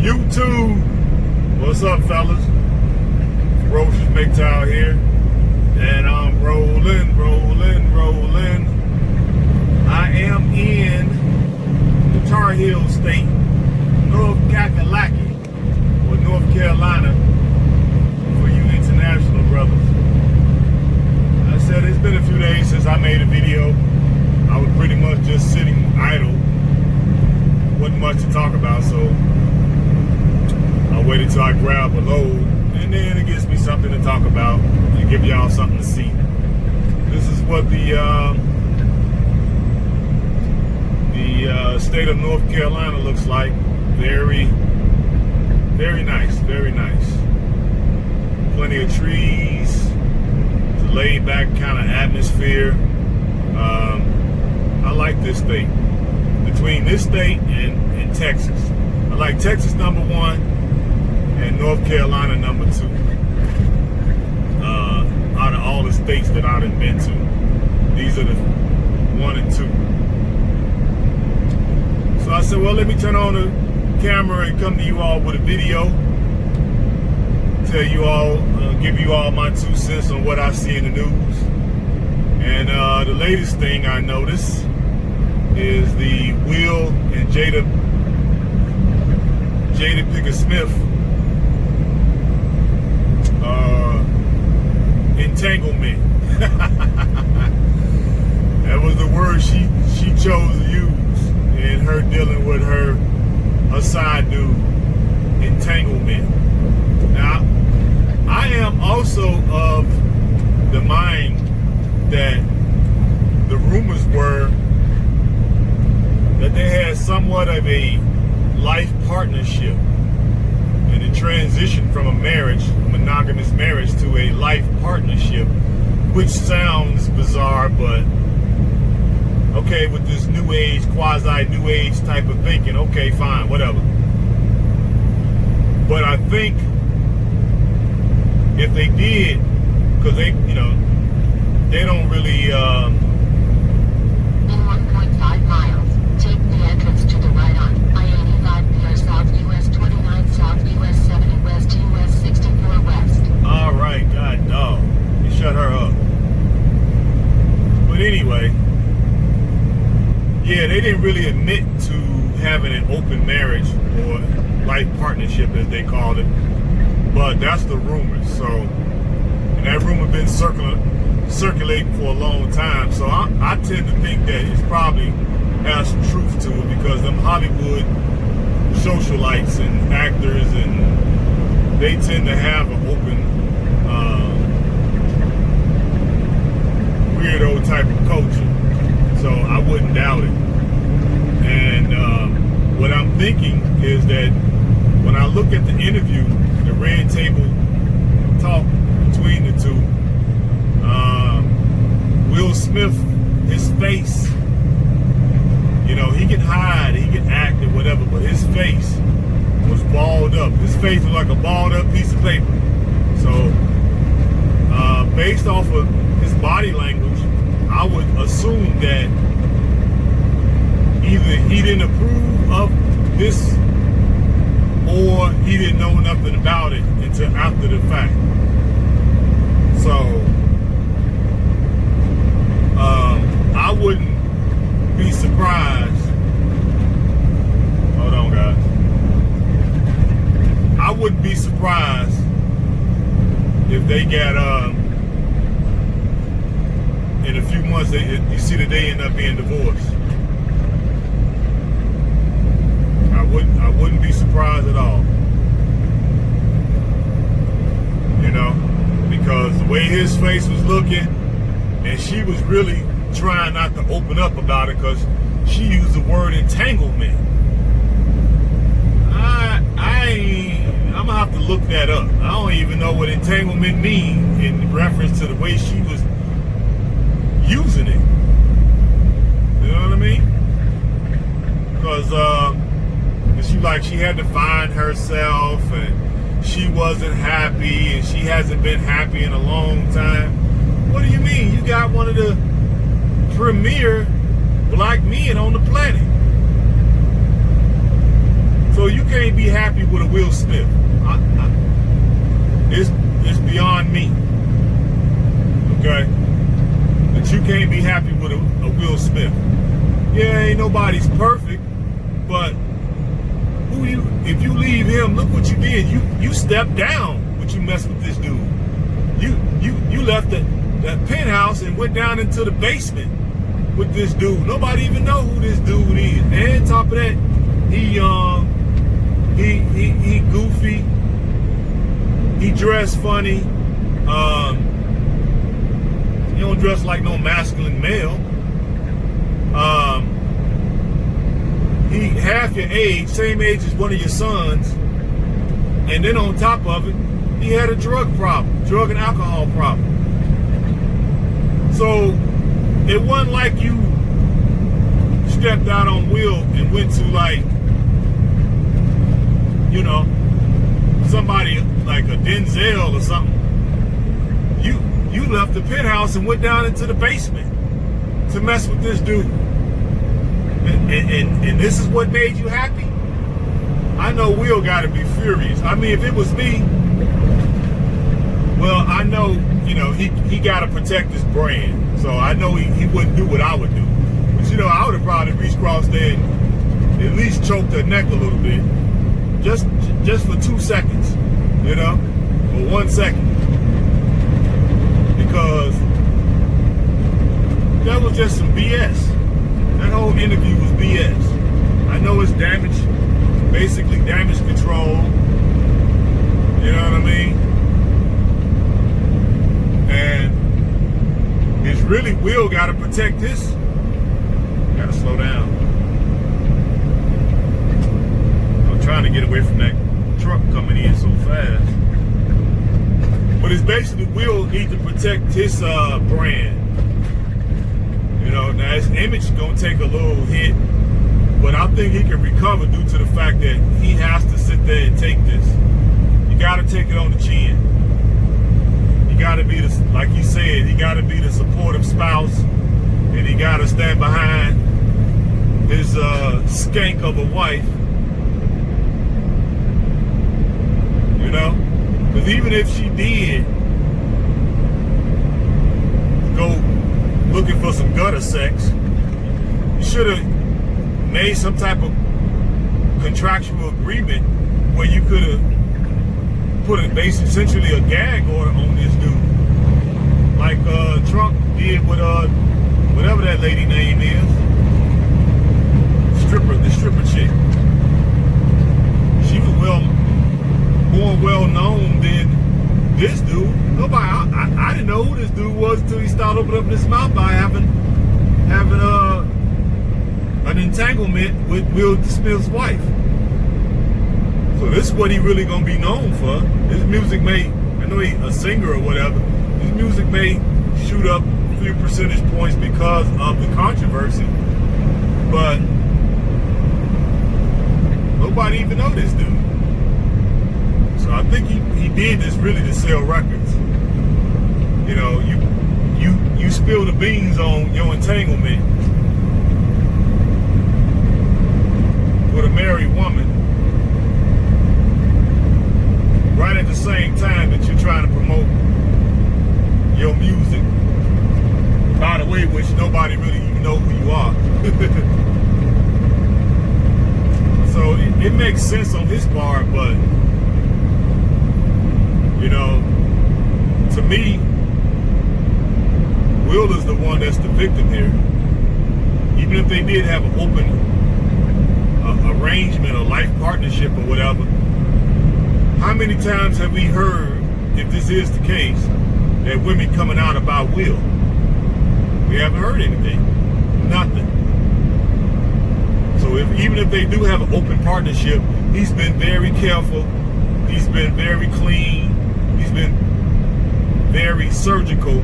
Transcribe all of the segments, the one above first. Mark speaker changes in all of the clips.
Speaker 1: YouTube, what's up, fellas? Ferocious Mgtow here, and I'm rolling. I am in the Tar Heel State, North Kakalaki, or North Carolina, for you international brothers. I said it's been a few days since I made a video. I was pretty much just sitting idle. Wasn't much to talk about, so I waited till I grab a load, and then it gives me something to talk about and give y'all something to see. This is what the state of North Carolina looks like. Very nice, very nice. Plenty of trees. It's a laid back kind of atmosphere. I like this state. Between this state and Texas. I like Texas number 1 and North Carolina number 2. Out of all the states that I've been to, these are the 1 and 2. So I said, well, let me turn on the camera and come to you all with a video. Tell you all, give you all my 2 cents on what I see in the news. And the latest thing I noticed is the Will and Jada Pinkett Smith entanglement. That was the word she chose to use in her dealing with her side dude. Entanglement. Now, I am also of the mind that the rumors were that they had somewhat of a life partnership and a transition from a monogamous marriage to a life partnership, which sounds bizarre, but okay, with this new age, quasi new age type of thinking, okay, fine, whatever. But I think if they did, because they don't really
Speaker 2: in 1.5 miles, take the entrance to the right on I-85 Pier South US 29 South US 70 West US 64 West.
Speaker 1: All right, God dog, you shut her up. But anyway, yeah, they didn't really admit to having an open marriage or life partnership, as they called it. But that's the rumor. So, and that rumor been circulating for a long time. So I tend to think that it's probably has some truth to it, because them Hollywood socialites and actors, and they tend to have an open weirdo type of culture. So I wouldn't doubt it. And what I'm thinking is that when I look at the interview, the red table talk between the two, Will Smith, his face, he can hide, he can act and whatever, but his face was balled up. His face was like a balled up piece of paper. So based off of his body language, I would assume that either he didn't approve of this or he didn't know nothing about it until after the fact. So I wouldn't be surprised. Hold on, guys. I wouldn't be surprised if they got in a few months, you see that they end up being divorced. I wouldn't be surprised at all. Because the way his face was looking, and she was really trying not to open up about it, because she used the word entanglement. I'm gonna have to look that up. I don't even know what entanglement means in reference to the way she was using it. You know what I mean? Because she had to find herself, and she wasn't happy, and she hasn't been happy in a long time. What do you mean? You got one of the premier black men on the planet. So you can't be happy happy with a Will Smith. It's beyond me. Okay? That you can't be happy with a Will Smith. Yeah, ain't nobody's perfect, but if you leave him, look what you did. You stepped down when you messed with this dude. You left that penthouse and went down into the basement with this dude. Nobody even know who this dude is. And on top of that, he goofy. He dressed funny. He don't dress like no masculine male. He half your age, same age as one of your sons, and then on top of it, he had a drug and alcohol problem. So it wasn't like you stepped out on Will and went to, like, you know, somebody like a Denzel or something. You left the penthouse and went down into the basement to mess with this dude. And this is what made you happy? I know Will got to be furious. I mean, if it was me, well, I know, you know, he got to protect his brand. So I know he wouldn't do what I would do. But, you know, I would have probably reached across there and at least choked her neck a little bit. Just for 2 seconds, you know, or 1 second. Because that was just some BS. That whole interview was BS. I know it's damage, basically damage control. You know what I mean? And it's really Will got to protect his. Got to slow down. I'm trying to get away from that truck coming in so fast. But it's basically Will need to protect his brand. You know, now his image is going to take a little hit, but I think he can recover due to the fact that he has to sit there and take this. You got to take it on the chin. You got to be, like he said, he got to be the supportive spouse, and he got to stand behind his skank of a wife. You know? Because even if she did go looking for some gutter sex, you should have made some type of contractual agreement where you could have put essentially a gag order on this dude, like Trump did with whatever that lady name is, the stripper chick. She was more well known than this dude. Nobody, I didn't know who this dude was until he started opening up his mouth by having an entanglement with Will Smith's wife. So this is what he really gonna be known for. His music may, I know he's a singer or whatever, his music may shoot up a few percentage points because of the controversy, but nobody even know this dude. So I think he did this really to sell records. You know, you spill the beans on your entanglement with a married woman right at the same time that you're trying to promote your music. By the way, which nobody really even know who you are. So it makes sense on his part, but you know, to me, Will is the one that's the victim here. Even if they did have an open arrangement or life partnership or whatever, how many times have we heard, if this is the case, that women coming out about Will? We haven't heard anything. Nothing. So even if they do have an open partnership, he's been very careful. He's been very clean. He's been very surgical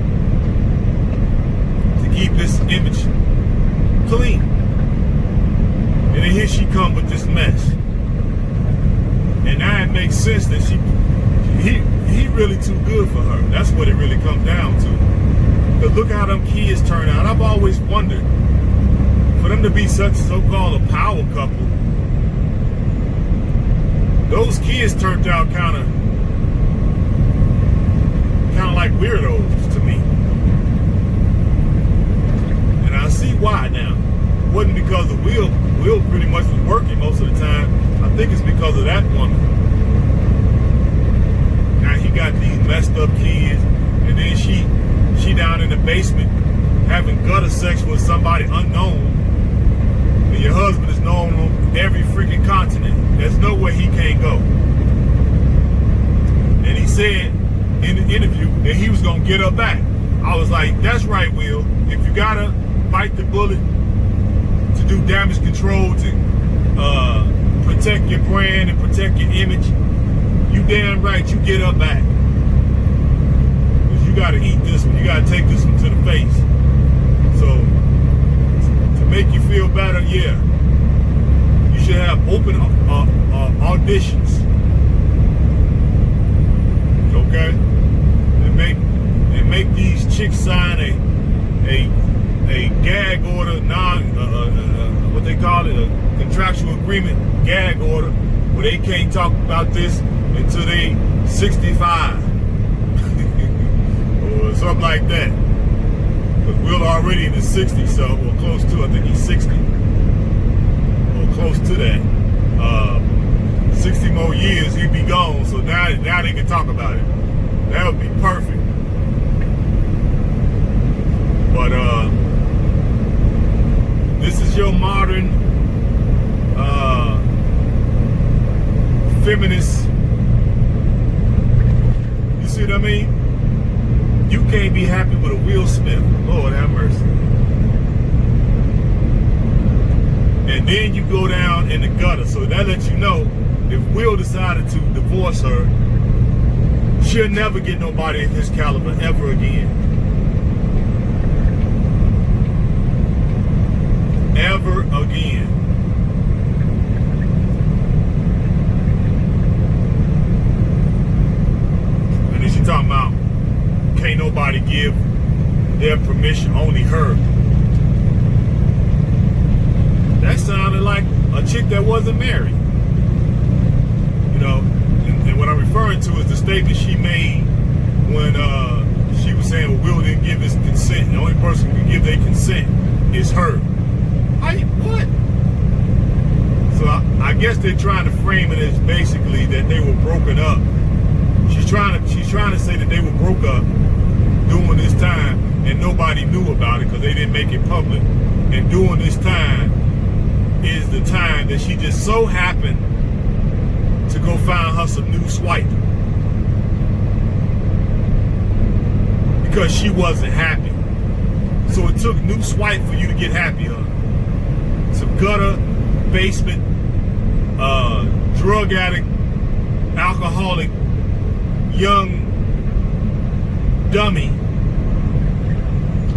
Speaker 1: to keep his image clean. And then here she come with this mess. And now it makes sense that he really too good for her. That's what it really comes down to. But look how them kids turn out. I've always wondered, for them to be such so-called a power couple, those kids turned out kind of like weirdos to me. And I see why now. It wasn't because of Will. Will pretty much was working most of the time. I think it's because of that woman. Now he got these messed up kids, and then she down in the basement having gutter sex with somebody unknown. And your husband is known on every freaking continent. There's nowhere he can't go. And he said in the interview that he was gonna get her back. I was like, that's right, Will. If you gotta bite the bullet to do damage control, to protect your brand and protect your image, you damn right you get her back. Because you gotta eat this one. You gotta take this one to the face. So to make you feel better, yeah, you should have open auditions. Okay? And make these chicks sign a gag order, what they call it, a contractual agreement gag order, where they can't talk about this until they 65 or something like that. But Will already in his 60s, so, or close to, I think he's 60 or close to that. 60 more years he'd be gone, so now they can talk about it. That would be perfect. But this is your modern feminist. You see what I mean? You can't be happy with a Will Smith. Lord have mercy. And then you go down in the gutter. So that lets you know, if Will decided to divorce her, she'll never get nobody of his caliber ever again. Ever again. And then she talking about can't nobody give their permission, only her. That sounded like a chick that wasn't married. You know, and what I'm referring to is the statement she made when she was saying, well, Will didn't give his consent. The only person who can give their consent is her. What? So I guess they're trying to frame it as basically that they were broken up. She's trying to say that they were broke up during this time and nobody knew about it because they didn't make it public. And during this time is the time that she just so happened to go find her some new swipe because she wasn't happy. So it took new swipe for you to get happy, huh? Some gutter, basement, drug addict, alcoholic, young dummy.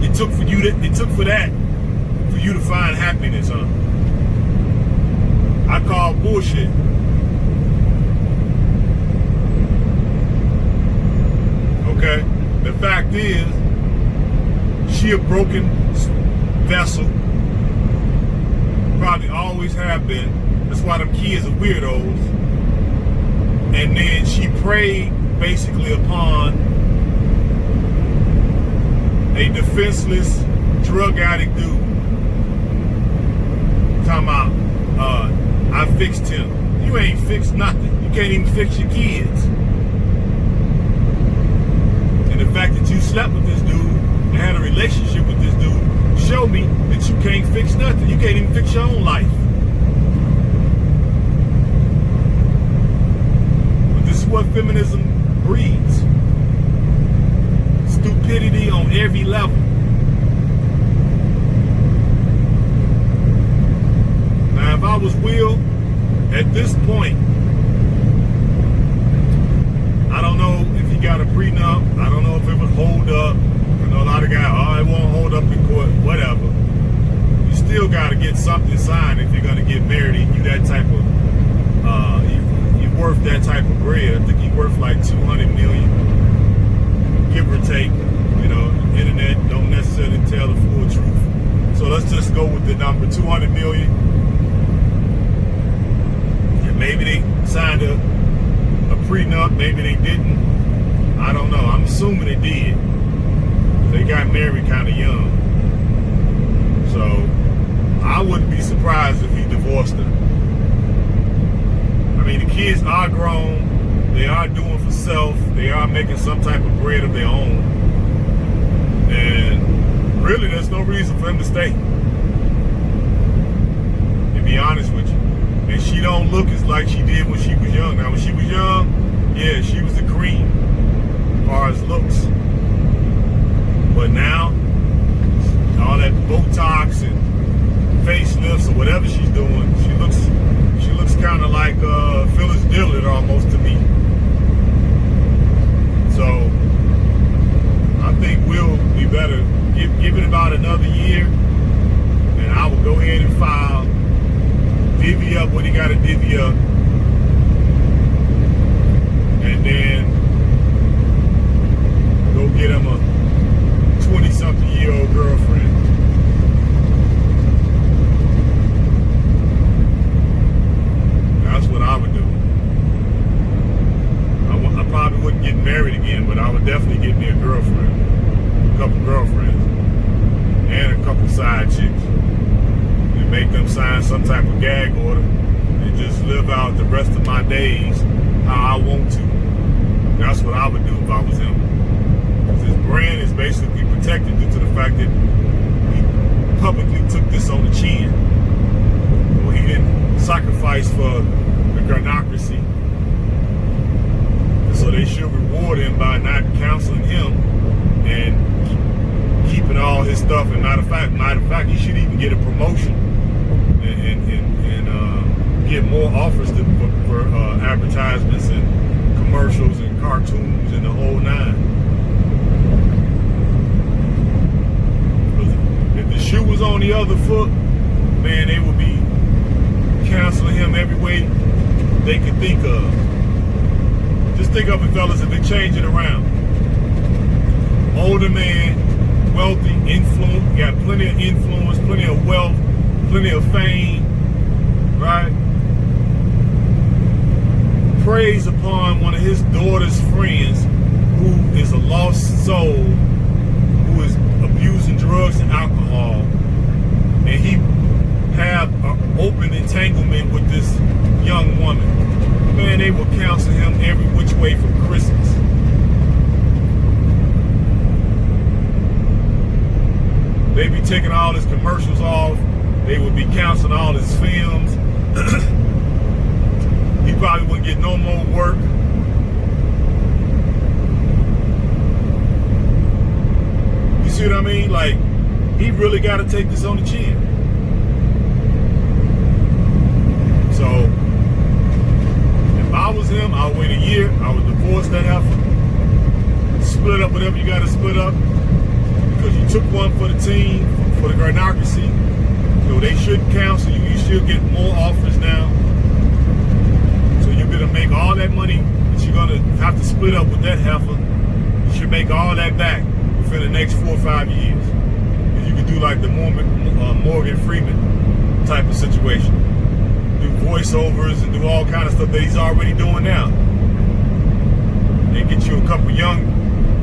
Speaker 1: It took for you to find happiness, huh? I call bullshit. Okay? The fact is, she a broken vessel. Probably always have been. That's why them kids are weirdos. And then she preyed basically upon a defenseless drug addict dude. Talking about, I fixed him. You ain't fixed nothing. You can't even fix your kids. And the fact that you slept with this dude and had a relationship with this dude show me that you can't fix nothing. You can't even fix your own life. But this is what feminism breeds. Stupidity on every level. Now, if I was Will, at this point, I don't know if he got a prenup. I don't know if it would hold up. I know a lot of guys, oh, it won't hold up in court, whatever. You still got to get something signed if you're going to get married and you that type of, you're worth that type of bread. I think you're worth like $200 million, give or take. You know, internet don't necessarily tell the full truth. So let's just go with the number, $200 million. And maybe they signed a prenup. Maybe they didn't. I don't know. I'm assuming they did. They got married kind of young. So I wouldn't be surprised if he divorced her. I mean, the kids are grown. They are doing for self. They are making some type of bread of their own. And really, there's no reason for him to stay. To be honest with you. And she don't look as like she did when she was young. Now, when she was young, yeah, she was the cream as far as looks. But now, all that Botox and facelifts or whatever she's doing, she looks kind of like Phyllis Dillard almost to me. So I think we'll be better. Give it about another year, and I will go ahead and file, divvy up what he got to divvy up, and then go get him a 20-something-year-old girlfriend. That's what I would do. I probably wouldn't get married again, but I would definitely get me a girlfriend, a couple girlfriends, and a couple side chicks, and make them sign some type of gag order and just live out the rest of my days how I want to. That's what I would do if I was him. His brand is basically protected due to the fact that he publicly took this on the chin. Well, he didn't sacrifice for the gynocracy. And so they should reward him by not counseling him and keeping all his stuff. And matter of fact, he should even get a promotion and get more offers for advertisements and commercials and cartoons and the whole nine. If the shoe was on the other foot, man, they would be canceling him every way they could think of. Just think of it, fellas, if they change it around. Older man, wealthy, influence, got plenty of influence, plenty of wealth, plenty of fame, right? Preys upon one of his daughter's friends who is a lost soul, who is abusing drugs and alcohol, and he have an open entanglement with this young woman. Man, they will counsel him every which way from Christmas. They be taking all his commercials off. They would be counseling all his films. He probably wouldn't get no more work. You see what I mean? Like, he really got to take this on the chin. So, if I was him, I would wait a year. I would divorce that heifer. Split up whatever you got to split up. Because you took one for the team, for the gynocracy. So they should counsel you. You should get more offers now. So you're going to make all that money that you're going to have to split up with that heifer. You should make all that back within the next 4 or 5 years. And you could do like the Morgan Freeman type of situation. Do voiceovers and do all kind of stuff that he's already doing now. And get you a couple young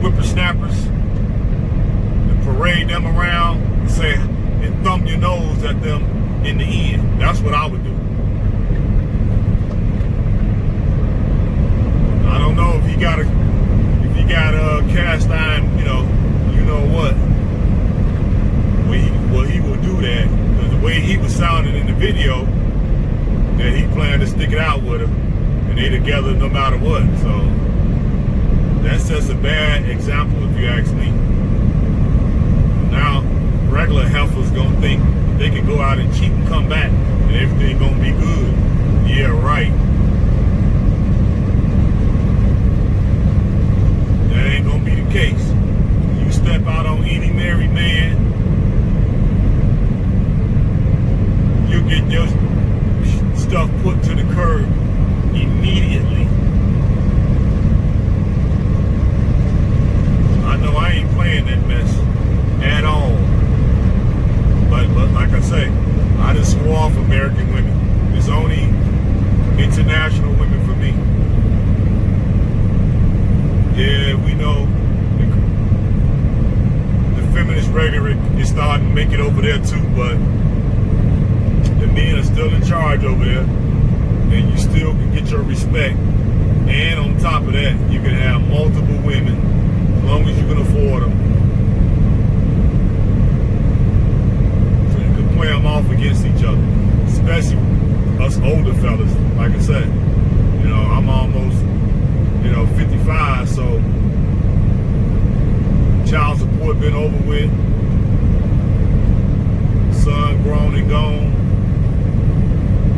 Speaker 1: whippersnappers and parade them around and say, and thumb your nose at them in the end. That's what I would do. I don't know if he got a cast iron, you know what. Well, he will do that because the way he was sounding in the video, that he planned to stick it out with her, and they together no matter what. So that's just a bad example, if you ask me. Now, regular heifers gonna think they can go out and cheat and come back, and everything gonna be good. Yeah, right. That ain't gonna be the case. You step out on any married man, you get your stuff put to the curb immediately. I know I ain't playing that mess at all. But like I say, I just swore off American women. It's only international women make it over there too, but the men are still in charge over there, and you still can get your respect. And on top of that, you can have multiple women as long as you can afford them. So you can play them off against each other, especially us older fellas. Like I said, you know, I'm almost, 55, so child support been over with, son grown and gone,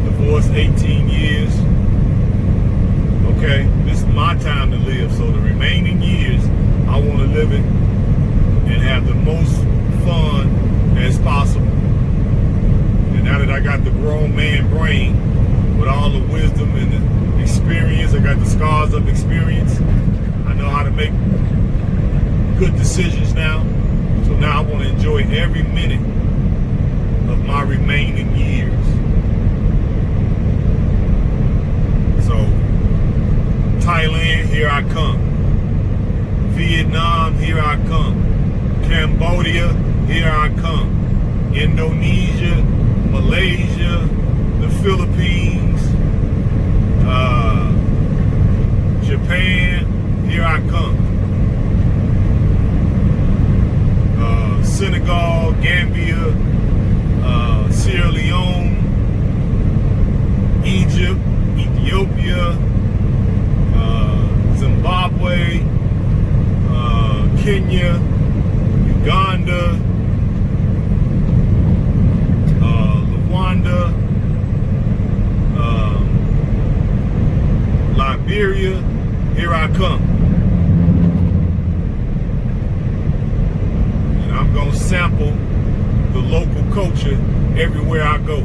Speaker 1: divorced 18 years. Okay, this is my time to live, so the remaining years I want to live it and have the most fun as possible. And now that I got the grown man brain with all the wisdom and the experience, I got the scars of experience, I know how to make good decisions now. So now I want to enjoy every minute of my remaining years. So Thailand, here I come. Vietnam, here I come. Cambodia, here I come. Indonesia, Malaysia, the Philippines, Japan, here I come. Senegal, Gambia, Sierra Leone, Egypt, Ethiopia, Zimbabwe, Kenya, Uganda, Rwanda, Liberia, here I come. And I'm gonna sample the local culture everywhere I go.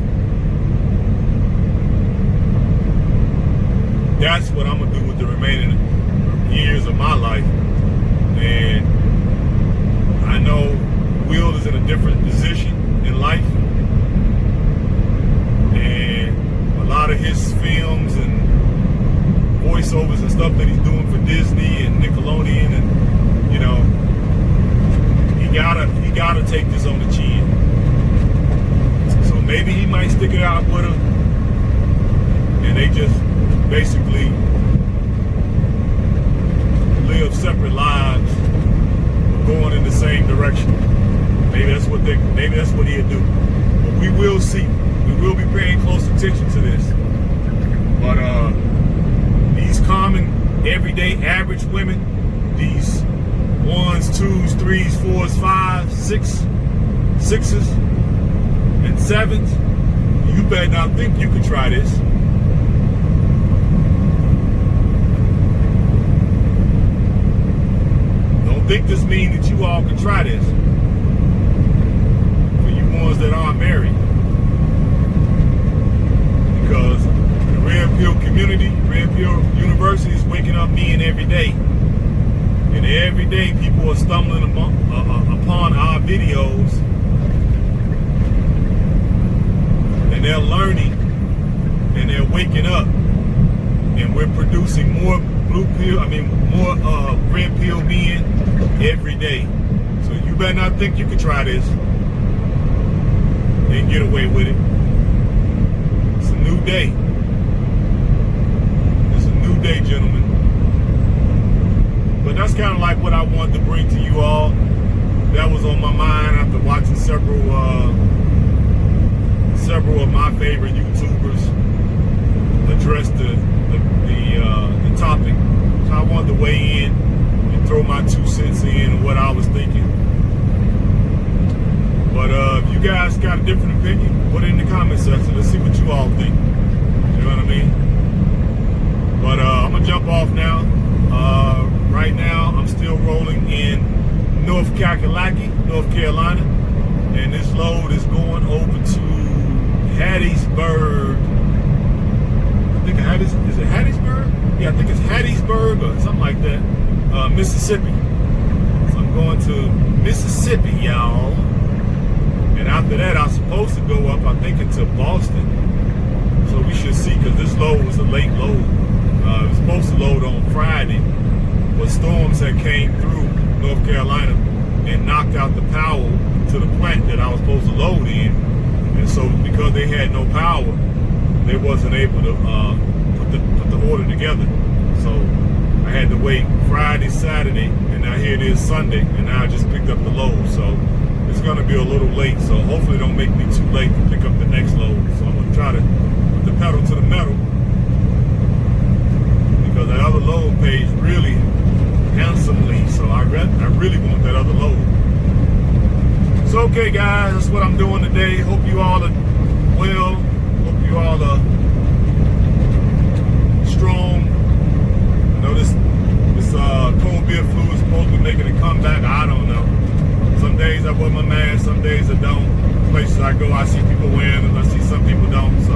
Speaker 1: That's what I'm gonna do with the remaining years of my life. And I know Will is in a different position in life. And a lot of his films and voiceovers and stuff that he's doing for Disney and Nickelodeon, and he gotta take this on the chin. So maybe he might stick it out with her, and they just basically live separate lives, but going in the same direction. Maybe that's what he'll do. But we will see. We will be paying close attention to this. But these common, everyday, average women, these 1s, 2s, 3s, 4s, 5s, 6s, and 7s, you better not think you can try this. Don't think this means that you all can try this. For you ones that are married. Because the RedPill community, RedPill University is waking up men every day. And every day people are stumbling upon our videos. And they're learning. And they're waking up. And we're producing more more RedPill men every day. So you better not think you can try this and get away with it. It's a new day. It's a new day, gentlemen. But that's kind of like what I wanted to bring to you all. That was on my mind after watching several of my favorite YouTubers address the topic. So I wanted to weigh in and throw my 2 cents in on what I was thinking. But if you guys got a different opinion, put it in the comment section. Let's see what you all think. You know what I mean? But I'm gonna jump off now. Right now, I'm still rolling in North Kakalaki, North Carolina, and this load is going over to Hattiesburg. Is it Hattiesburg? Yeah, I think it's Hattiesburg or something like that. Mississippi. So I'm going to Mississippi, y'all. And after that, I'm supposed to go up, I think, into Boston. So we should see, because this load was a late load. It was supposed to load on Friday, but storms had came through North Carolina and knocked out the power to the plant that I was supposed to load in. And so because they had no power, they wasn't able to put the order together. So I had to wait Friday, Saturday, and now here it is Sunday, and now I just picked up the load. So it's gonna be a little late. So hopefully don't make me too late to pick up the next load. So I'm gonna try to put the pedal to the metal, because that other load pays really handsomely. So I really want that other load. So okay guys, that's what I'm doing today. Hope you all are well. Hope you all are strong. I know this cold beer flu is supposed to be making a comeback. I don't know. Some days I wear my mask, some days I don't. Places I go, I see people wearing them, I see some people don't. So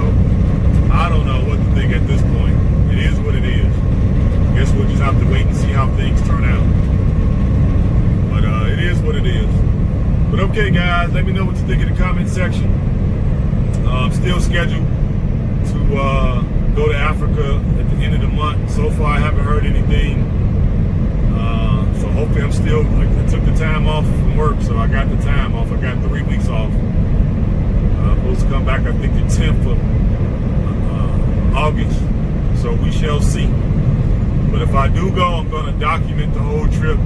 Speaker 1: I don't know what to think at this point. It is what it is. Guess we'll just have to wait and see how things turn out. But it is what it is. But okay guys, let me know what you think in the comment section. I'm still scheduled to go to Africa at the end of the month. So far I haven't heard anything. So hopefully I'm still, I took the time off from work, so I got the time off. I got 3 weeks off. I'm supposed to come back, I think, the 10th of August. So we shall see. But if I do go, I'm going to document the whole trip,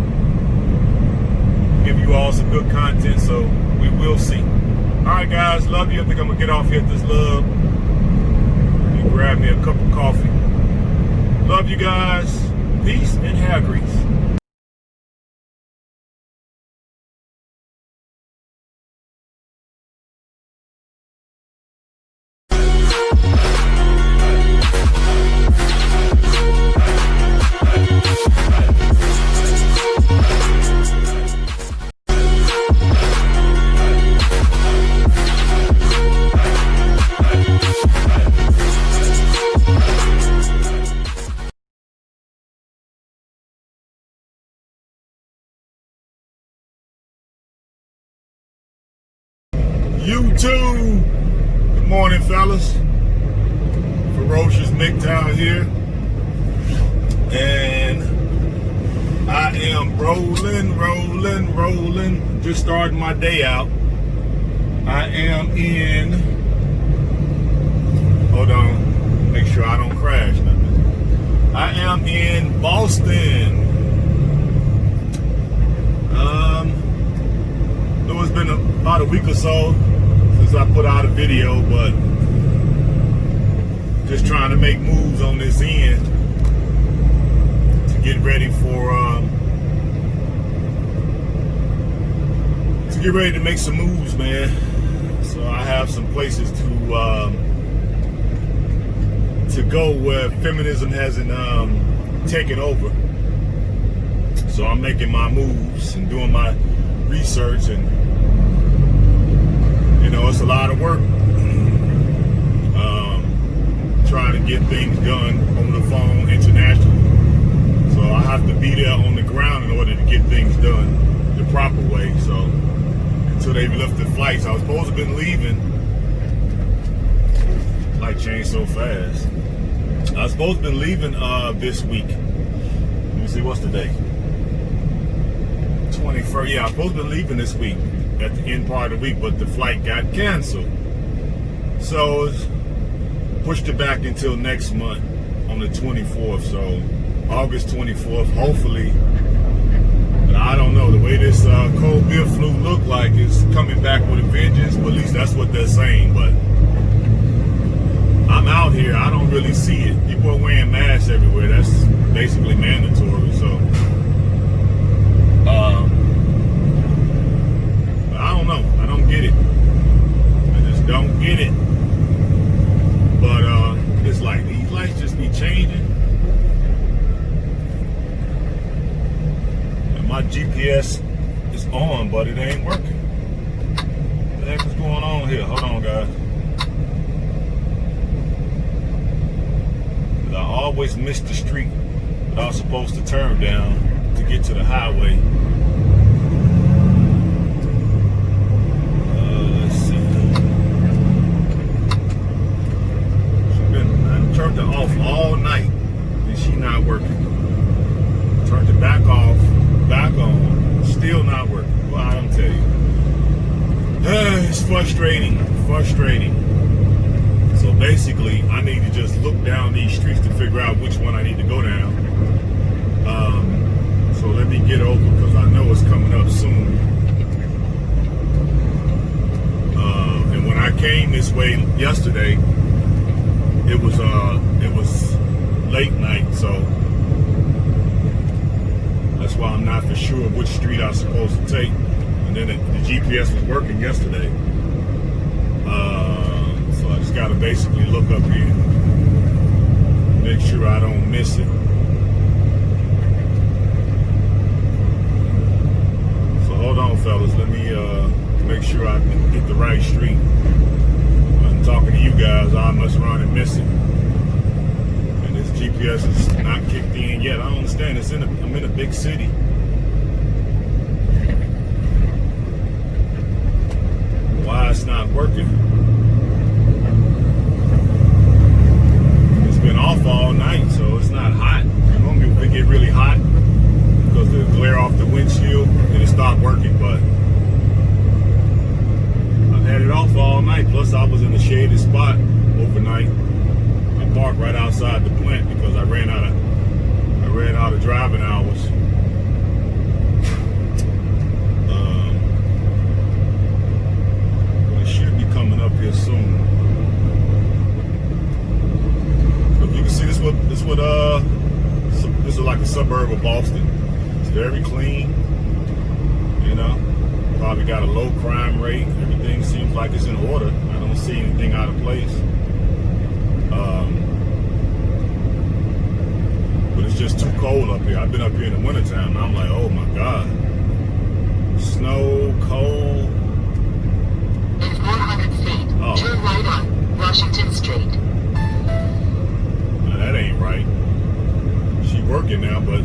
Speaker 1: give you all some good content, so we will see. All right, guys, love you. I think I'm going to get off here at this love and grab me a cup of coffee. Love you guys. Peace and hair grease. YouTube. Good morning, fellas. Ferocious Mgtow here. And I am rolling. Just starting my day out. I am in, hold on, make sure I don't crash nothing. I am in Boston. It's been about a week or so since I put out a video, but just trying to make moves on this end to get ready for to make some moves, man. So I have some places to go where feminism hasn't taken over. So I'm making my moves and doing my research, and you know, it's a lot of work trying to get things done over the phone internationally. So I have to be there on the ground in order to get things done the proper way. So until they've lifted flights, I was supposed to have been leaving. Light changed so fast. I was supposed to have been leaving this week. Let me see, what's the date? 21st. Yeah, I was supposed to be leaving this week at the end part of the week, but the flight got canceled. So pushed it back until next month on the 24th. So August 24th, hopefully. But I don't know, the way this cold beer flu look like is coming back with a vengeance, but at least that's what they're saying. But I'm out here, I don't really see it. People are wearing masks everywhere. That's basically mandatory. So I don't know. I don't get it. I just don't get it. But it's like these lights just be changing. And my GPS is on, but it ain't working. What the heck is going on here? Hold on, guys. I always miss the street that I was supposed to turn down to get to the highway. Let's see. I turned it off all night and she not working. Turned it back off. Back on. Still not working. Well, I don't tell you. It's frustrating. So basically, I need to just look down these streets to figure out which one I need to go down. So let me get over because I know it's coming up soon. And when I came this way yesterday, it was late night, so that's why I'm not for sure which street I'm supposed to take. And then the GPS was working yesterday, so I just got to basically look up here, make sure I don't miss it. So hold on, fellas, let me make sure I can get the right street. I'm talking to you guys, I must run and miss it. And this GPS is not kicked in yet. I don't understand. I'm in a big city. Why it's not working? It's been off all night, so it's not hot. Normally it get really hot because the glare off the windshield and it stopped working, but had it off all night. Plus, I was in a shaded spot overnight. I parked right outside the plant because I ran out of driving hours. It should be coming up here soon. So if you can see, this is like a suburb of Boston. It's very clean, you know. Probably got a low crime rate. Everything seems like it's in order. I don't see anything out of place. But it's just too cold up here. I've been up here in the wintertime and I'm like, oh my God. Snow, cold.
Speaker 2: In 400 feet, turn right on Washington Street.
Speaker 1: Now that ain't right. She working now, but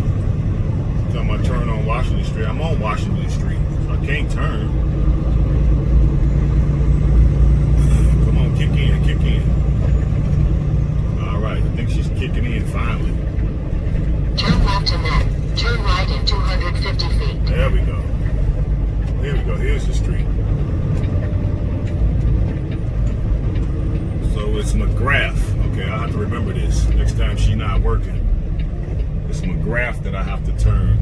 Speaker 1: time I turn on Washington Street, I'm on Washington Street. I can't turn. Come on, kick in. All right, I think she's kicking in finally.
Speaker 2: Turn left and then turn right in 250 feet.
Speaker 1: There we go. Here's the street. So it's McGrath. Okay, I have to remember this next time she's not working. It's McGrath that I have to turn,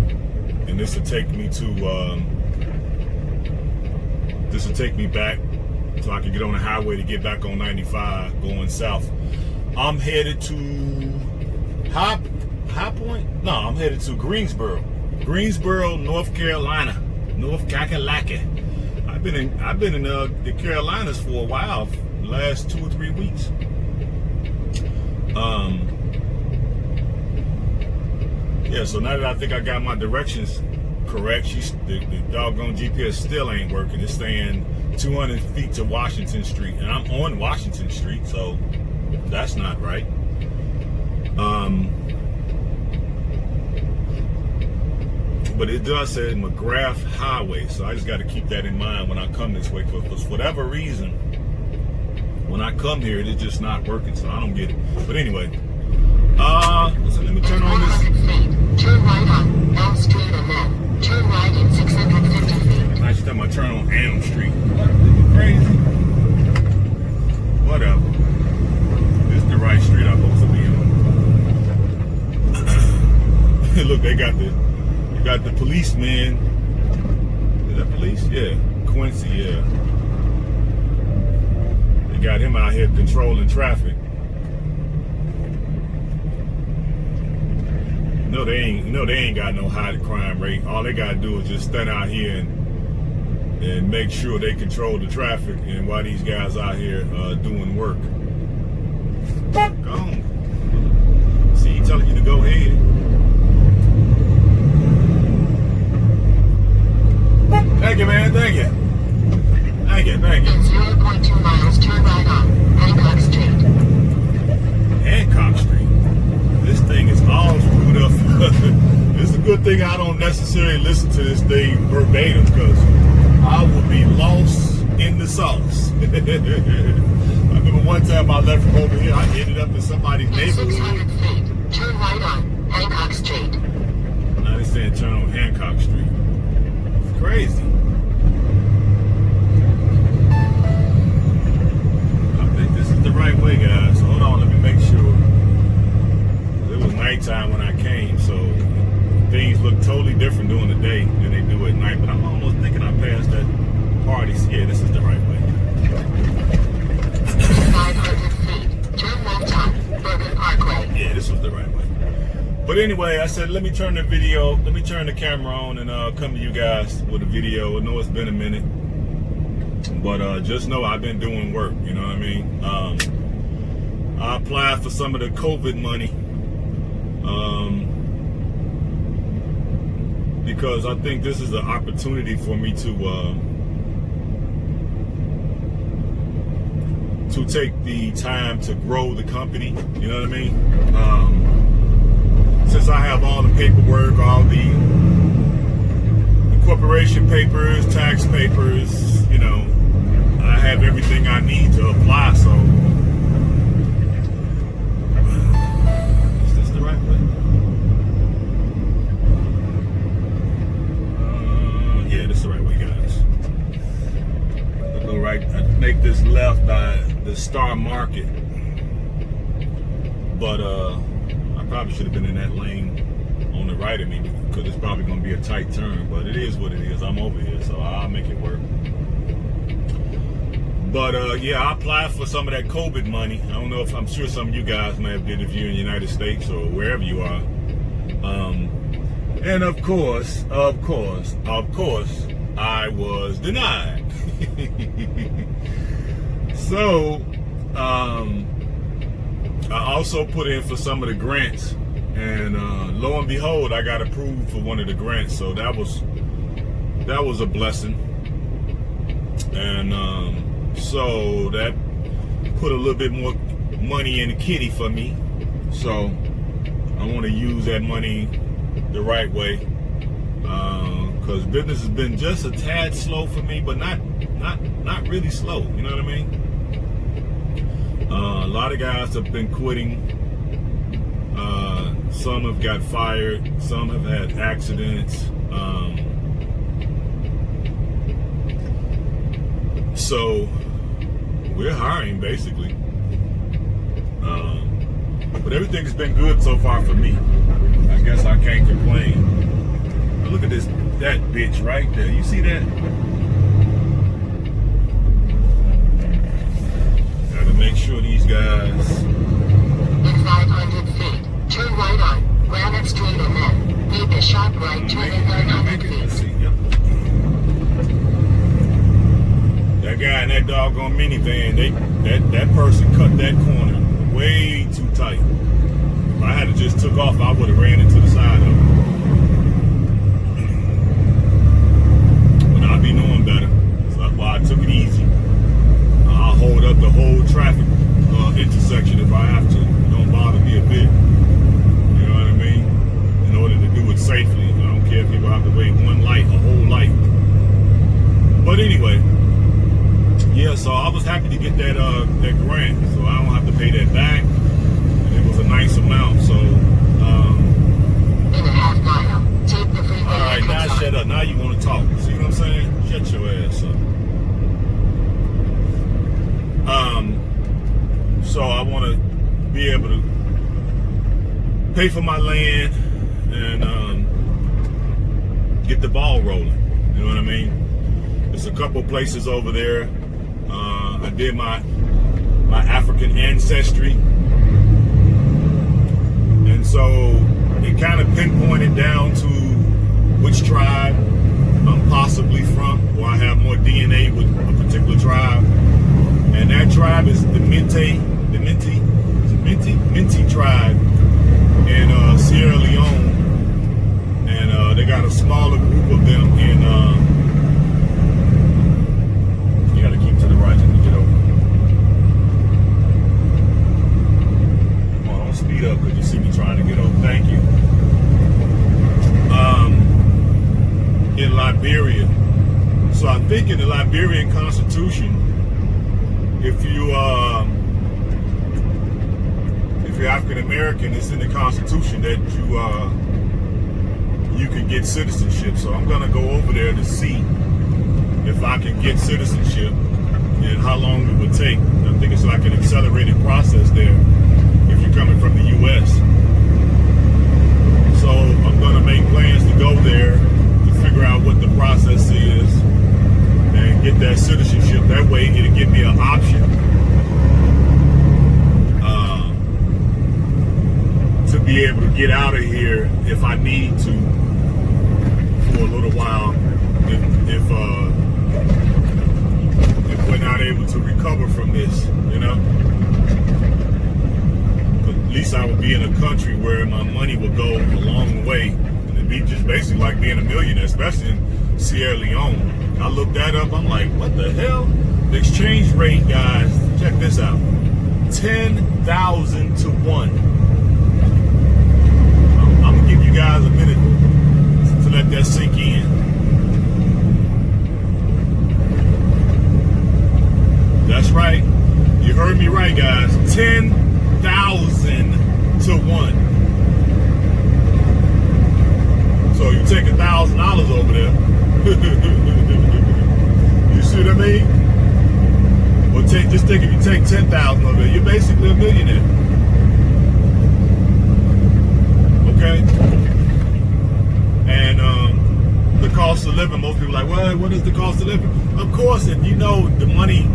Speaker 1: and this will take me to. This will take me back so I can get on the highway to get back on 95 going south. I'm headed to High Point? No, I'm headed to Greensboro, North Carolina. North Kakalaki. I've been in the Carolinas for a while, the last 2 or 3 weeks. Yeah, so now that I think I got my directions correct, the doggone GPS still ain't working. It's saying 200 feet to Washington Street, and I'm on Washington Street, so that's not right. But it does say McGrath Highway, so I just got to keep that in mind when I come this way. Because for whatever reason, when I come here, it's just not working, so I don't get it. But anyway, so let me turn on this.
Speaker 2: Turn right on Elm Street and then turn right in 650 feet.
Speaker 1: Now she's talking about turn on Elm Street. What? This is crazy. Whatever. This is the right street I'm supposed to be on. Look, they got the policeman. Is that police? Yeah. Quincy, yeah. They got him out here controlling traffic. No, they ain't got no high crime rate. All they gotta do is just stand out here and make sure they control the traffic, and while these guys out here doing work. Go on. See, he telling you to go ahead. Thank you, man. Thank you. In
Speaker 2: 0.2 miles, turn right on Hancock Street.
Speaker 1: Hancock Street. This thing is all screwed up. It's a good thing I don't necessarily listen to this thing verbatim, because I would be lost in the sauce. I remember one time I left from over here, I ended up in somebody's neighborhood.
Speaker 2: 600 feet, turn right on Hancock Street.
Speaker 1: Now they're saying turn on Hancock Street. But anyway, I said, let me turn the camera on and come to you guys with a video. I know it's been a minute, but just know I've been doing work, you know what I mean? I applied for some of the COVID money because I think this is an opportunity for me to take the time to grow the company, you know what I mean? Since I have all the paperwork, all the corporation papers, tax papers, you know, I have everything I need to apply, so. Is this the right way? Yeah, this is the right way, guys. I'll go right, I make this left by the Star Market. But, probably should have been in that lane on the right of me because it's probably going to be a tight turn, but it is what it is. I'm over here, so I'll make it work. But yeah, I applied for some of that COVID money. I don't know if, I'm sure some of you guys may have did if you're in the United States or wherever you are. And of course, I was denied. So, I also put in for some of the grants, and lo and behold, I got approved for one of the grants. So that was a blessing, and so that put a little bit more money in the kitty for me. So I want to use that money the right way, because business has been just a tad slow for me, but not really slow. You know what I mean? A lot of guys have been quitting. Some have got fired. Some have had accidents. So we're hiring basically. But everything has been good so far for me. I guess I can't complain. But look at that bitch right there. You see that? Make sure these guys.
Speaker 2: In 500 feet, turn right on Granite Street and then make a sharp right turn in 900 feet.
Speaker 1: Let's see. Yep. That guy in that doggone minivan, that person cut that corner way too tight. If I had to just took off, I would have ran into the side of it. But I'll be knowing better. So that's why I took it easy. I'll hold up the whole traffic intersection if I have to. It don't bother me a bit. You know what I mean? In order to do it safely. I don't care if people have to wait one light, a whole light. But anyway, yeah, so I was happy to get that grant, so I don't have to pay that back. And it was a nice amount, so
Speaker 2: in a half mile, take the freeway.
Speaker 1: all right, now shut up. Now you want to talk. See what I'm saying? Shut your ass up. So I want to be able to pay for my land and get the ball rolling. You know what I mean? There's a couple places over there. I did my African ancestry, and so it kind of pinpointed down to which tribe I'm possibly from, or I have more DNA with a particular tribe. And that tribe is the Mgtow tribe in Sierra Leone, and they got a smaller group of them in. You got to keep to the right and get over. Come on, don't speed up because you see me trying to get over. Thank you. In Liberia, so I think in the Liberian Constitution, if you're African American, it's in the Constitution that you can get citizenship. So I'm gonna go over there to see if I can get citizenship and how long it would take. I think it's like an accelerated process there if you're coming from the U.S. So I'm gonna make plans to go there to figure out what the process is and get that citizenship. That way it'll give me an option to be able to get out of here if I need to for a little while. If we're not able to recover from this, you know. But at least I would be in a country where my money would go a long way. And it'd be just basically like being a millionaire, especially in Sierra Leone. I looked that up. I'm like, what the hell? The exchange rate, guys, check this out. 10,000 to 1. I'm gonna give you guys a minute to let that sink in. That's right. You heard me right, guys. 10,000 to 1. So you take $1,000 over there. You see what I mean? Or just think if you take 10,000 over there, you're basically a millionaire. Okay? And the cost of living, most people are like, well, what is the cost of living? Of course, if you know the money,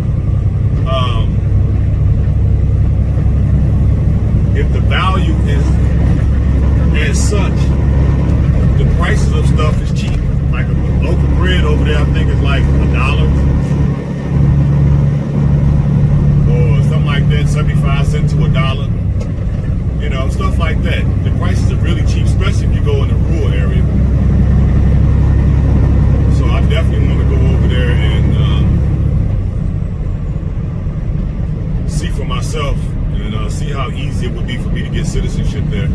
Speaker 1: if the value is as such, the prices of stuff is cheap. Like a local bread over there, I think is like $1 or something like that, 75 cents to $1. You know, stuff like that. The prices are really cheap, especially if you go in the rural area. So I definitely want to go over there and see for myself and see how easy it would be for me to get citizenship there.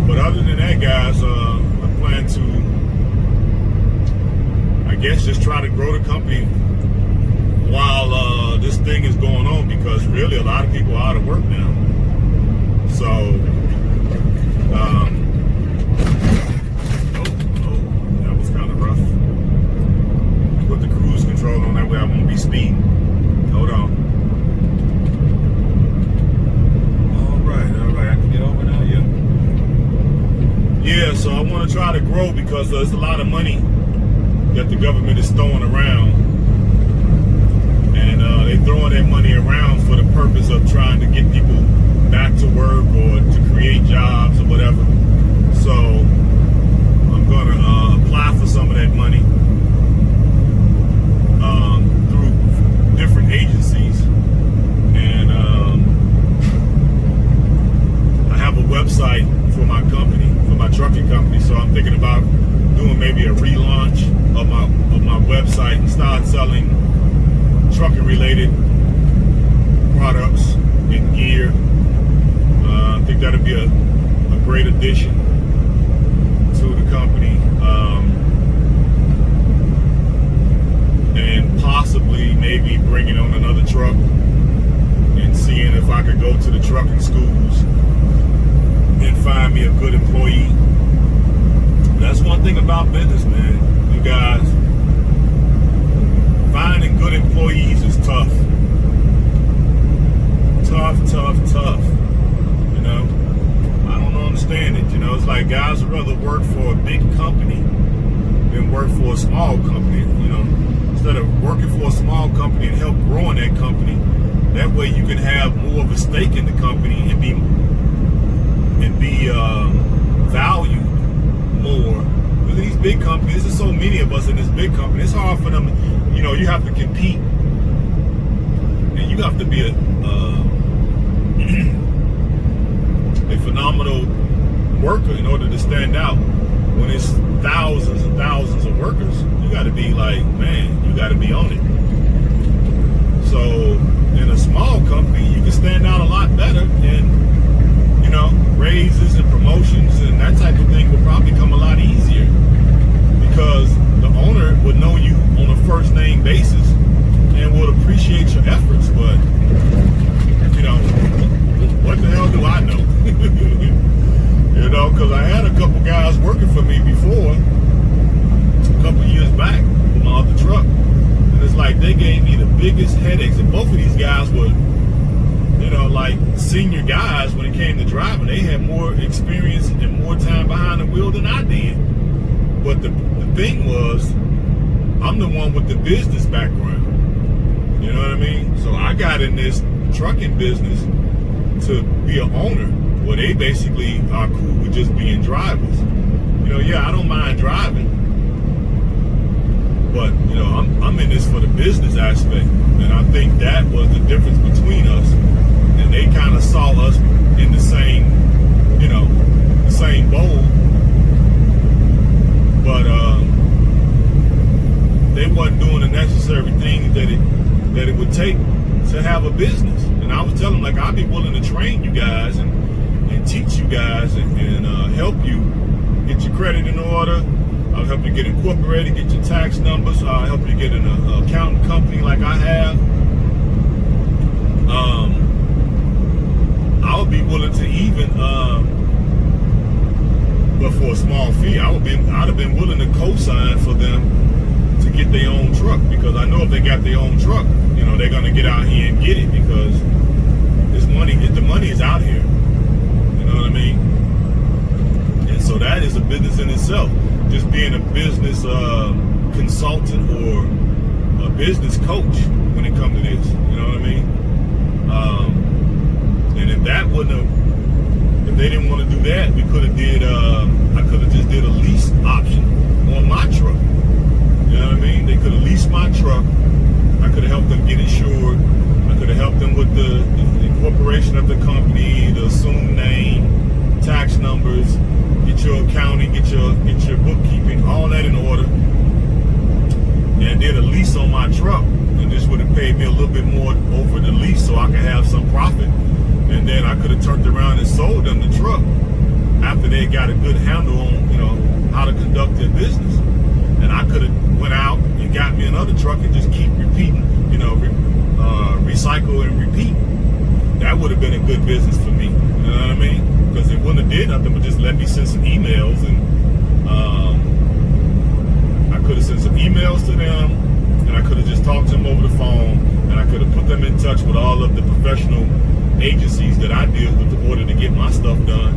Speaker 1: But other than that, guys, I plan to, I guess, just try to grow the company while this thing is going on, because really a lot of people are out of work now. So, that was kind of rough. Put the cruise control on, that way I won't be speeding. Hold on. All right, I can get over now, yeah. Yeah, so I want to try to grow because there's a lot of money that the government is throwing around. And they're throwing that money around for the purpose of trying to get people back to work or to create jobs or whatever. So I'm going to apply for some of that money through different agencies. And I have a website for my company, for my trucking company. So I'm thinking about doing maybe a relaunch of my website and start selling trucking related products and gear. I think that'd be a great addition to the company, and possibly maybe bringing on another truck and seeing if I could go to the trucking schools and find me a good employee. That's one thing about business, man. You guys, finding good employees is tough. Tough. You know, I don't understand it. You know, it's like guys would rather work for a big company than work for a small company. You know, instead of working for a small company and help growing that company, that way you can have more of a stake in the company and be valued more. Look at these big companies. There's so many of us in this big company. It's hard for them. You know, you have to compete, and you have to be a phenomenal worker in order to stand out. When it's thousands and thousands of workers, you got to be like, man, you got to be on it. So in a small company, you can stand out a lot better, and you know, raises and promotions and that type of thing will probably come a lot easier because the owner would know you on a first name basis and would appreciate your efforts. But you know, what the hell do I know? You know, because I had a couple guys working for me before, a couple years back with my other truck, and it's like they gave me the biggest headaches. And both of these guys were, you know, like senior guys when it came to driving. They had more experience and more time behind the wheel than I did. But the thing was, I'm the one with the business background. You know what I mean? So I got in this trucking business to be an owner. Well, they basically are cool with just being drivers. You know, yeah, I don't mind driving, but you know, I'm in this for the business aspect, and I think that was the difference between us. And they kind of saw us in the same, you know, the same bowl, but they wasn't doing the necessary things that it would take to have a business. And I was telling them, like, I'd be willing to train you guys and teach you guys and help you get your credit in order. I'll help you get incorporated, get your tax numbers. I'll help you get an accounting company like I have. I would be willing to even, but for a small fee, I'd have been willing to co-sign for them to get their own truck, because I know if they got their own truck, you know, they're gonna get out here and get it, because the money is out here. You know what I mean? And so that is a business in itself. Just being a business consultant or a business coach when it comes to this. You know what I mean? And if that if they didn't want to do that, we could have I could have just did a lease option on my truck. You know what I mean? They could have leased my truck. I could have helped them get insured. I could have helped them with the incorporation of the company, the assumed name, tax numbers, get your accounting, get your bookkeeping, all that in order. And did a lease on my truck. And this would have paid me a little bit more over the lease so I could have some profit. And then I could have turned around and sold them the truck after they got a good handle on, you know, how to conduct their business. And I could have went out and got me another truck and just keep repeating, you know, recycle and repeat. That would have been a good business for me. You know what I mean? Because it wouldn't have did nothing but just let me send some emails, and I could have sent some emails to them, and I could have just talked to them over the phone, and I could have put them in touch with all of the professional agencies that I deal with in order to get my stuff done.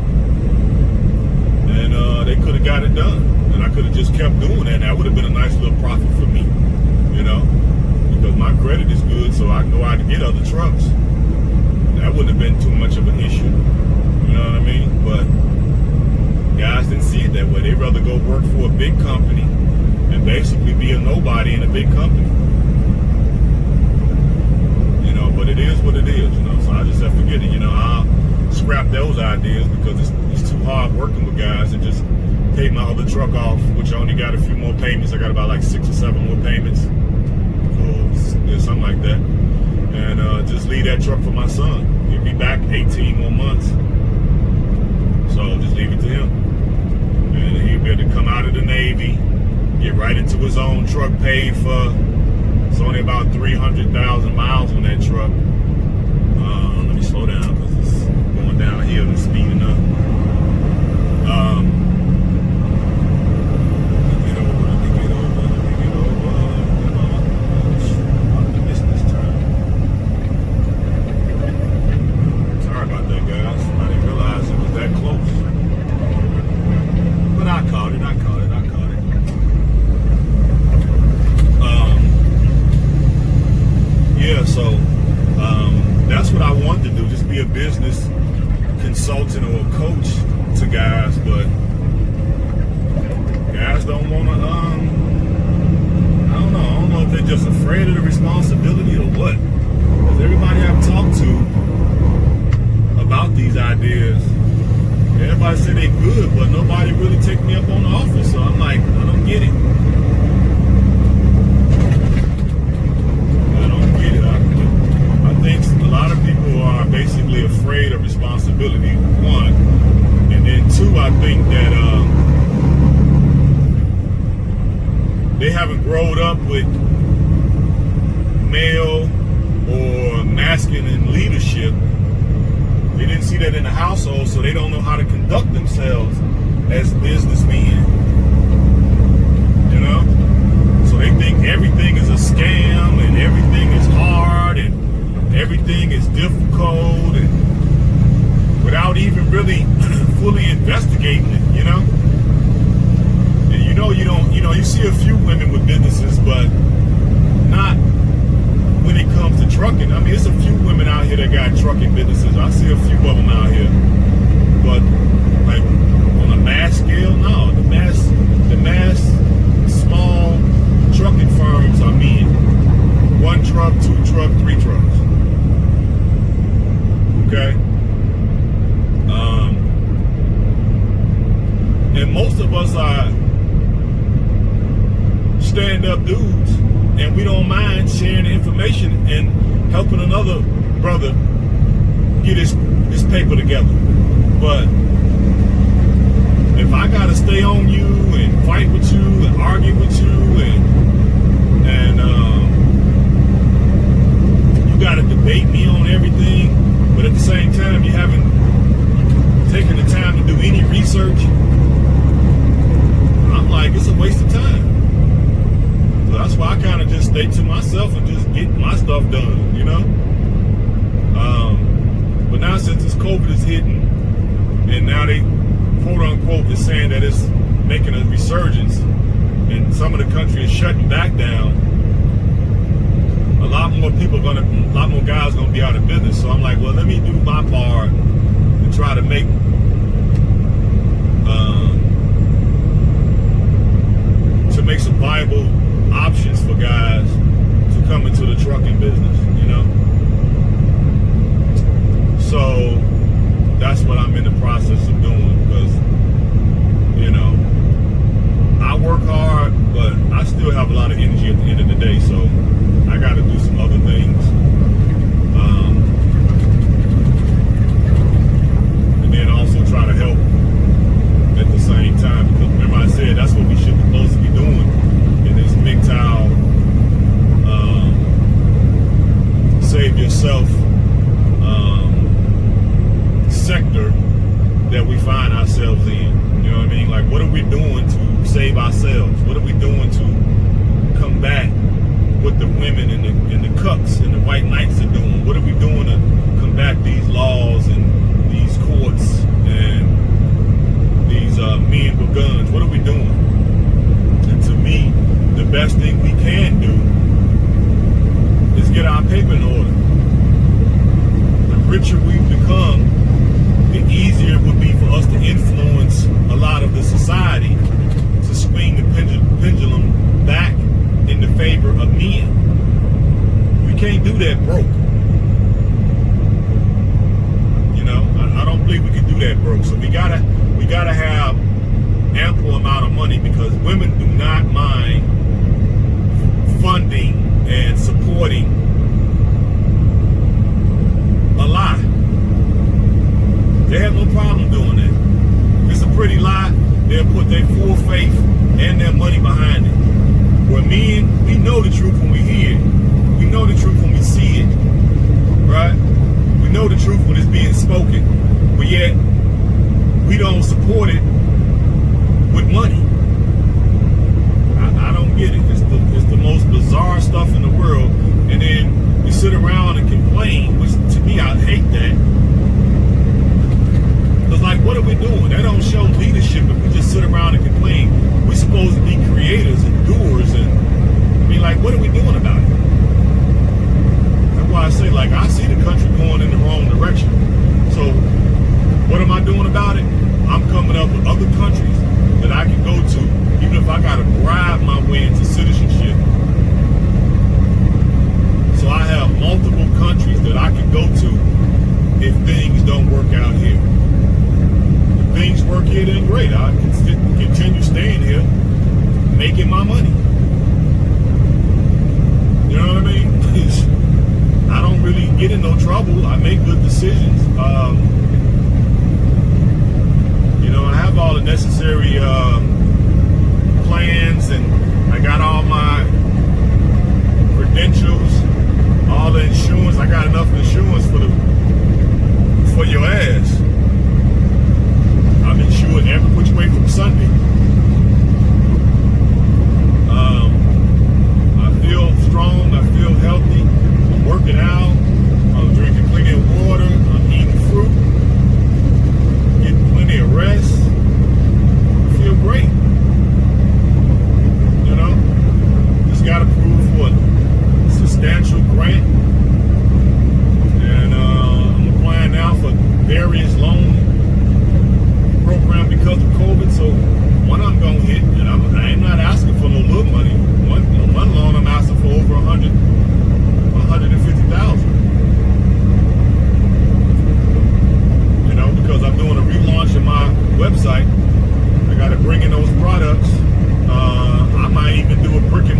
Speaker 1: And they could have got it done. And I could have just kept doing that. That would have been a nice little profit for me, you know, because my credit is good, so I can go out and get other trucks. That wouldn't have been too much of an issue, you know what I mean? But guys didn't see it that way. They'd rather go work for a big company and basically be a nobody in a big company. You know, but it is what it is, you know, so I just have to forget it. You know, I'll scrap those ideas because it's too hard working with guys and just paid my other truck off, which I only got a few more payments. I got about like 6 or 7 more payments, or yeah, something like that. And just leave that truck for my son. He'll be back 18 more months. So just leave it to him. And he'll be able to come out of the Navy, get right into his own truck, paid for. It's only about 300,000 miles on that truck. Let me slow down because it's going downhill and speeding up. That's what I wanted to do, just be a business consultant or a coach to guys, but guys don't want to, I don't know if they're just afraid of the responsibility or what, because everybody I've talked to about these ideas, everybody say they good, but nobody really take me up on the offer, so I'm like, I don't get it. I think a lot of people are basically afraid of responsibility, one, and then two, I think that they haven't grown up with male or masculine leadership. They didn't see that in the household, so they don't know how to conduct themselves as businessmen, you know? So they think everything is a scam and everything is hard and everything is difficult, and without even really fully investigating it, you know? And you see a few women with businesses, but not when it comes to trucking. I mean, there's a few women out here that got trucking businesses. I see a few stand-up dudes, and we don't mind sharing the information and helping another brother get his paper together. But if I gotta stay on you and fight with you and argue with you and you gotta debate me on everything, but at the same time you haven't taken the time to do any research, I'm like, it's a waste of time. So that's why I kind of just stay to myself and just get my stuff done, you know? But now since this COVID is hitting, and now they quote unquote is saying that it's making a resurgence, and some of the country is shutting back down, a lot more guys gonna be out of business. So I'm like, well, let me do my part and try to make some viable options for guys to come into the trucking business, you know. So that's what I'm in the process of doing, because, you know, I work hard, but I still have a lot of energy at the end of the day, so I got to do some other things. And then also try to help at the same time, because remember I said that's what we should be supposed to be doing in this Mgtow save yourself sector that we find ourselves in. You know what I mean? Like, what are we doing to save ourselves? What are we doing to combat what the women and the cucks and the white knights are doing? What are we doing to combat these laws and these courts and these men with guns? What are we doing? And to me, the best thing we can do is get our paper in order. The richer we become, the easier it would be for us to influence a lot of the society to swing the pendulum back in the favor of men. We can't do that broke. You know, I don't believe we can do that broke. So we gotta have ample amount of money, because women do not mind funding and supporting a lie. They have no problem doing that. If it's a pretty lie, they'll put their full faith and their money behind it. Where men, we know the truth when we hear it. We know the truth when we see it. Right? We know the truth when it's being spoken. But yet, we don't support it with money. I don't get it. It's the most bizarre stuff in the world. And then we sit around and complain, which to me, I hate that. Because, like, what are we doing? That don't show leadership if we just sit around and complain. We're supposed to be creators and doers. And I mean, like, what are we doing about it? That's why I say, like, I see the country going in the wrong direction. So what am I doing about it? I'm coming up with other countries that I can go to, even if I got to bribe my way into citizenship. So I have multiple countries that I can go to if things don't work out here. If things work here, then great. I can continue staying here, making my money. You know what I mean? I don't really get in no trouble. I make good decisions. You know, I have all the necessary plans, and I got all my credentials, all the insurance. I got enough insurance for your ass. I'm insured every which way from Sunday. I feel strong. I feel healthy. I'm working out. I'm drinking plenty of water. I'm eating fruit. Getting plenty of rest. I feel great. You know? Just got approved for a substantial grant. And I'm applying now for various loan program because of COVID. So one I'm going to hit, and I'm not asking for no little money. One loan I'm asking for over $150,000. You know, because I'm doing a relaunch of my website. I got to bring in those products. I might even do a brick and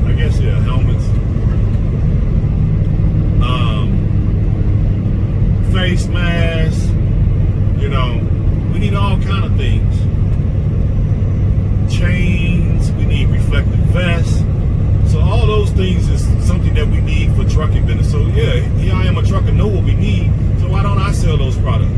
Speaker 1: I guess, yeah, helmets. Face masks. You know, we need all kind of things. Chains, we need reflective vests. So all those things is something that we need for trucking business. So yeah, here I am, a trucker, know what we need. So why don't I sell those products?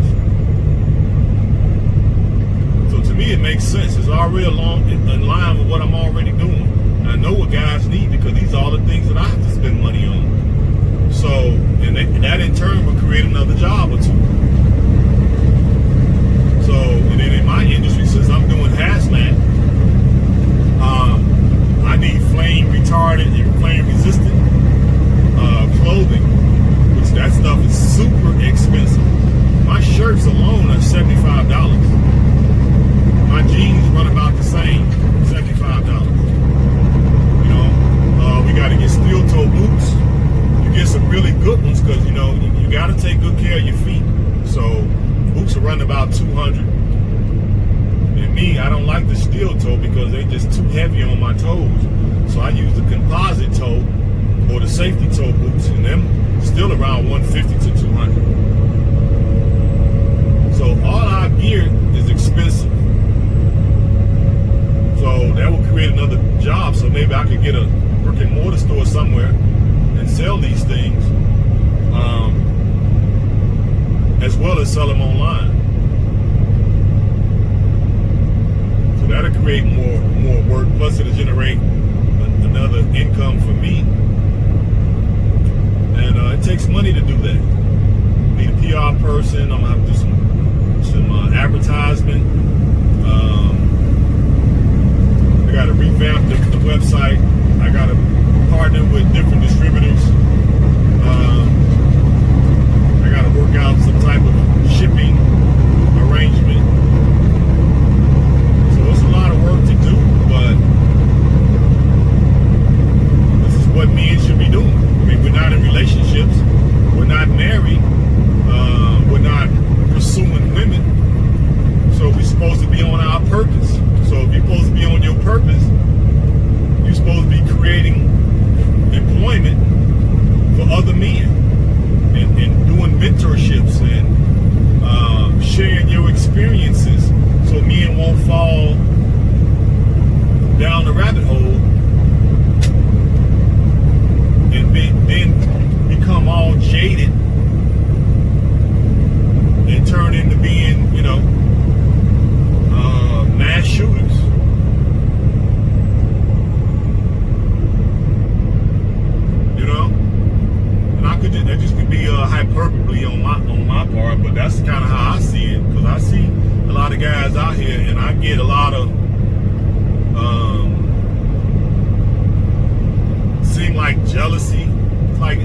Speaker 1: So to me, it makes sense. It's already in line with what I'm already doing. I know what guys need because these are all the things that I have to spend money on. So, and that in turn will create another job or two. So, and then in my industry, since I'm doing hazmat, I need flame retardant and flame resistant clothing, which that stuff is super expensive. My shirts alone are $75. My jeans run about the same, $75. You know, we got to get steel toe boots. You get some really good ones because, you know, you got to take good care of your feet. So boots are running about $200. And me, I don't like the steel toe because they're just too heavy on my toes. So I use the composite toe or the safety toe boots, and them still around $150 to $200. So all our gear is expensive. So that will create another job. So maybe I could get a brick and mortar store somewhere and sell these things, as well as sell them online. So that'll create more work. Plus it'll generate another income for me. And it takes money to do that. Need a PR person. I'm gonna have to do some advertisement. I got to revamp the website. I got to partner with different distributors. I got to work out some type of shipping arrangement. So it's a lot of work to do, but this is what men should be doing. I mean, we're not in relationships. We're not married. We're not pursuing women. So we're supposed to be on our purpose. So if you're supposed to be on your purpose, you're supposed to be creating employment for other men and doing mentorships and sharing your experiences so men won't fall down the rabbit hole and then become all jaded and turn into being, you know, mass shooters. You know? And that just could be hyperbole on my part, but that's kind of how I see it. Because I see a lot of guys out here and I get a lot of seem like jealousy. It's like,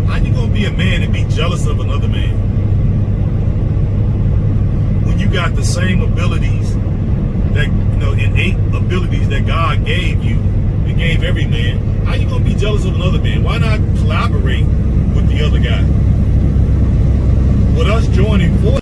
Speaker 1: how you gonna be a man and be jealous of another man when you got the same abilities, that, you know, innate abilities that God gave you and gave every man? How you gonna be jealous of another man? Why not collaborate with the other guy? With us joining forces,